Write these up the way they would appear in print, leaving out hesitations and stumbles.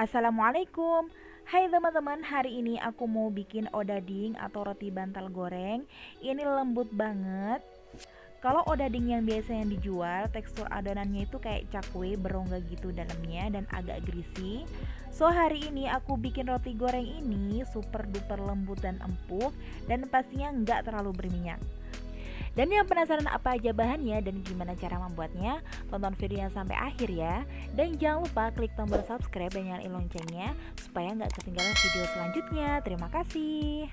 Assalamualaikum. Hai teman-teman, hari ini aku mau bikin odading atau roti bantal goreng. Ini lembut banget. Kalau odading yang biasa yang dijual, tekstur adonannya itu kayak cakwe, berongga gitu dalamnya dan agak greasy. So hari ini aku bikin roti goreng ini super duper lembut dan empuk dan pastinya nggak terlalu berminyak. Dan yang penasaran apa aja bahannya dan gimana cara membuatnya, tonton videonya sampai akhir ya. Dan jangan lupa klik tombol subscribe dan nyalain loncengnya supaya nggak ketinggalan video selanjutnya. Terima kasih.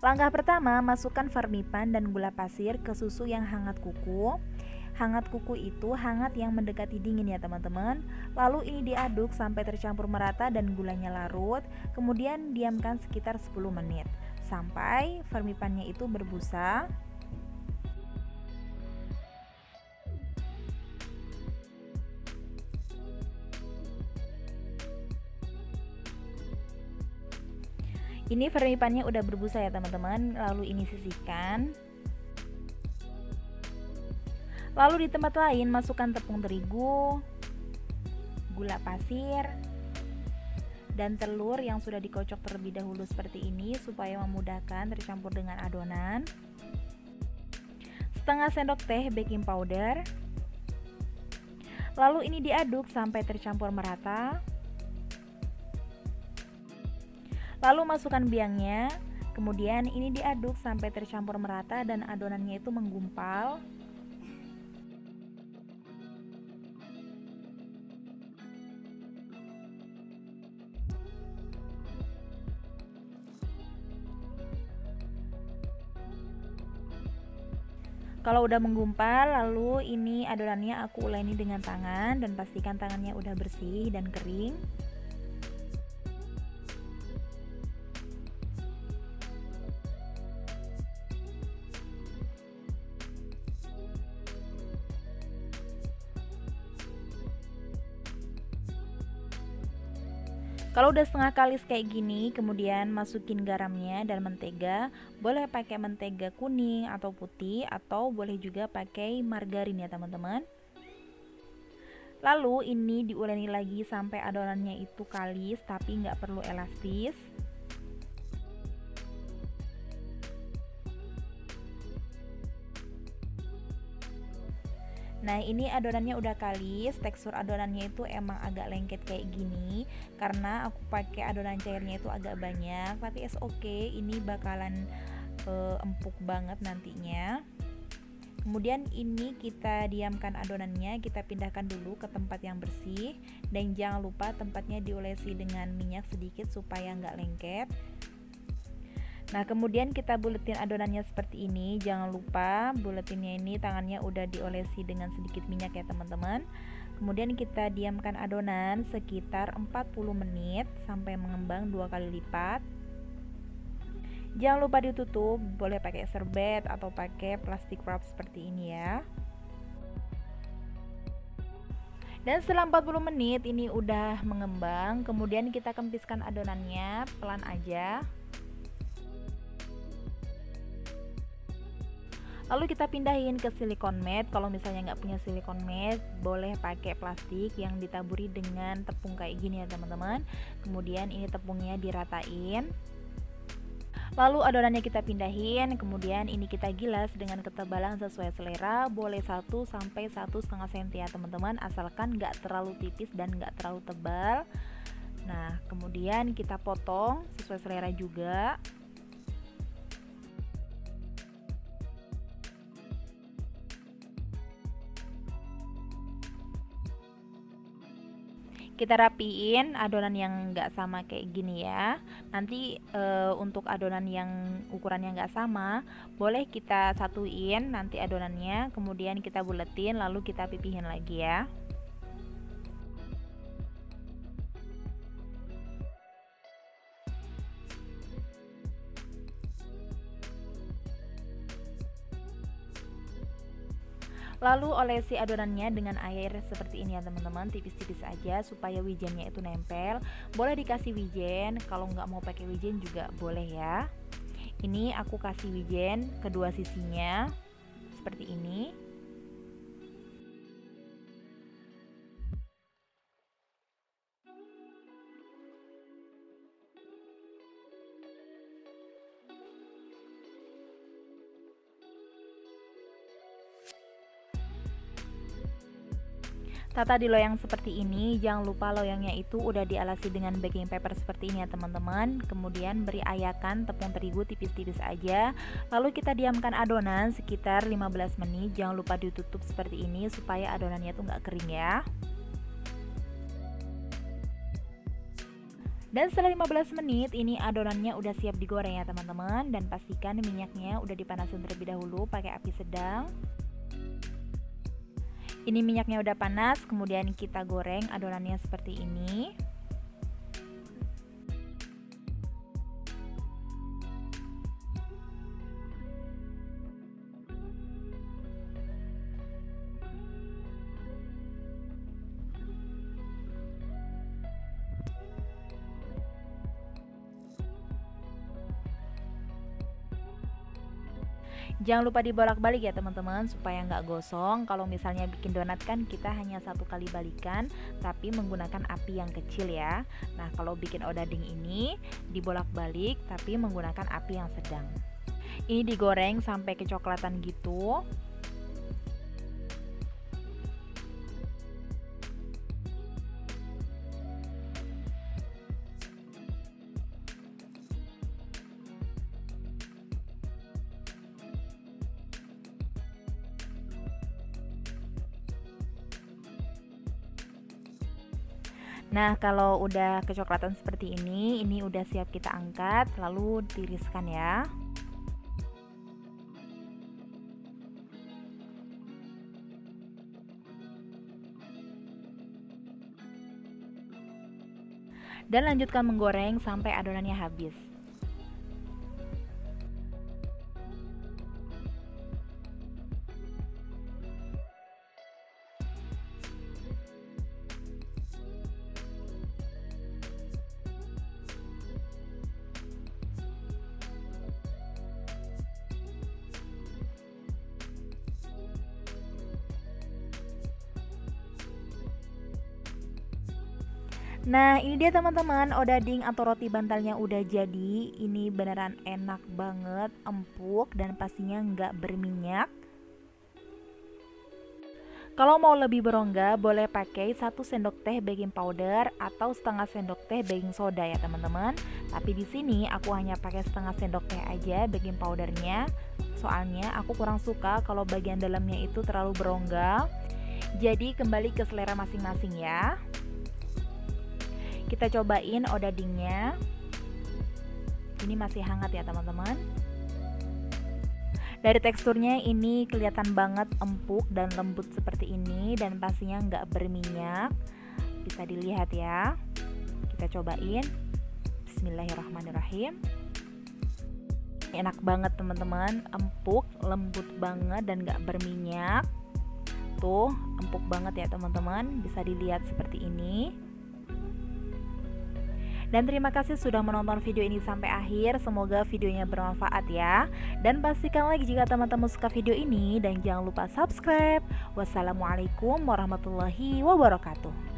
Langkah pertama, masukkan vermipan dan gula pasir ke susu yang hangat kuku. Hangat kuku itu hangat yang mendekati dingin ya teman-teman. Lalu ini diaduk sampai tercampur merata dan gulanya larut. Kemudian diamkan sekitar 10 menit sampai vermipannya itu berbusa. Ini vermipannya udah berbusa ya teman-teman. Lalu ini sisihkan. Lalu di tempat lain masukkan tepung terigu, gula pasir, dan telur yang sudah dikocok terlebih dahulu seperti ini supaya memudahkan tercampur dengan adonan. Setengah sendok teh baking powder. Lalu ini diaduk sampai tercampur merata. Lalu masukkan biangnya. Kemudian ini diaduk sampai tercampur merata dan adonannya itu menggumpal. Kalau udah menggumpal, lalu ini adonannya aku uleni dengan tangan dan pastikan tangannya udah bersih dan kering. Kalau udah setengah kalis kayak gini, kemudian masukin garamnya dan mentega. Boleh pakai mentega kuning atau putih, atau boleh juga pakai margarin ya teman-teman. Lalu ini diuleni lagi sampai adonannya itu kalis tapi nggak perlu elastis. Nah ini adonannya udah kalis, tekstur adonannya itu emang agak lengket kayak gini karena aku pakai adonan cairnya itu agak banyak, tapi it's okay, ini bakalan empuk banget nantinya. Kemudian ini kita diamkan adonannya, kita pindahkan dulu ke tempat yang bersih dan jangan lupa tempatnya diolesi dengan minyak sedikit supaya nggak lengket. Nah kemudian kita buletin adonannya seperti ini. Jangan lupa buletinnya ini tangannya udah diolesi dengan sedikit minyak ya teman-teman. Kemudian kita diamkan adonan sekitar 40 menit sampai mengembang 2 kali lipat. Jangan lupa ditutup, boleh pakai serbet atau pakai plastik wrap seperti ini ya. Dan setelah 40 menit ini udah mengembang. Kemudian kita kempiskan adonannya pelan aja. Lalu kita pindahin ke silikon mat. Kalau misalnya nggak punya silikon mat, boleh pakai plastik yang ditaburi dengan tepung kayak gini ya teman-teman. Kemudian ini tepungnya diratain. Lalu adonannya kita pindahin. Kemudian ini kita gilas dengan ketebalan sesuai selera. Boleh 1 sampai 1,5 cm ya teman-teman, asalkan nggak terlalu tipis dan nggak terlalu tebal. Nah kemudian kita potong sesuai selera juga. Kita rapiin adonan yang nggak sama kayak gini ya. Nanti untuk adonan yang ukurannya nggak sama, boleh kita satuin nanti adonannya, kemudian kita buletin lalu kita pipihin lagi ya. Lalu olesi adonannya dengan air seperti ini ya teman-teman, tipis-tipis aja supaya wijennya itu nempel. Boleh dikasih wijen, kalau nggak mau pakai wijen juga boleh ya. Ini aku kasih wijen kedua sisinya seperti ini. Tata di loyang seperti ini, jangan lupa loyangnya itu udah dialasi dengan baking paper seperti ini ya teman-teman. Kemudian beri ayakan tepung terigu tipis-tipis aja. Lalu kita diamkan adonan sekitar 15 menit. Jangan lupa ditutup seperti ini supaya adonannya tuh nggak kering ya. Dan setelah 15 menit ini adonannya udah siap digoreng ya teman-teman. Dan pastikan minyaknya udah dipanasin terlebih dahulu pakai api sedang. Ini minyaknya udah panas, kemudian kita goreng adonannya seperti ini. Jangan lupa dibolak-balik ya teman-teman supaya nggak gosong. Kalau misalnya bikin donat kan kita hanya satu kali balikan tapi menggunakan api yang kecil ya. Nah kalau bikin odading ini dibolak-balik tapi menggunakan api yang sedang. Ini digoreng sampai kecoklatan gitu. Nah, kalau udah kecoklatan seperti ini udah siap kita angkat, lalu tiriskan ya. Dan lanjutkan menggoreng sampai adonannya habis. Nah ini dia teman-teman, odading atau roti bantalnya udah jadi. Ini beneran enak banget, empuk dan pastinya nggak berminyak. Kalau mau lebih berongga boleh pakai 1 sendok teh baking powder atau setengah sendok teh baking soda ya teman-teman. Tapi di sini aku hanya pakai setengah sendok teh aja baking powdernya. Soalnya aku kurang suka kalau bagian dalamnya itu terlalu berongga. Jadi kembali ke selera masing-masing ya. Kita cobain odadingnya. Ini masih hangat ya teman-teman. Dari teksturnya ini kelihatan banget empuk dan lembut seperti ini dan pastinya nggak berminyak. Bisa dilihat ya. Kita cobain. Bismillahirrahmanirrahim. Enak banget teman-teman, empuk, lembut banget dan nggak berminyak. Tuh, empuk banget ya teman-teman. Bisa dilihat seperti ini. Dan terima kasih sudah menonton video ini sampai akhir. Semoga videonya bermanfaat ya. Dan pastikan like jika teman-teman suka video ini. Dan jangan lupa subscribe. Wassalamualaikum warahmatullahi wabarakatuh.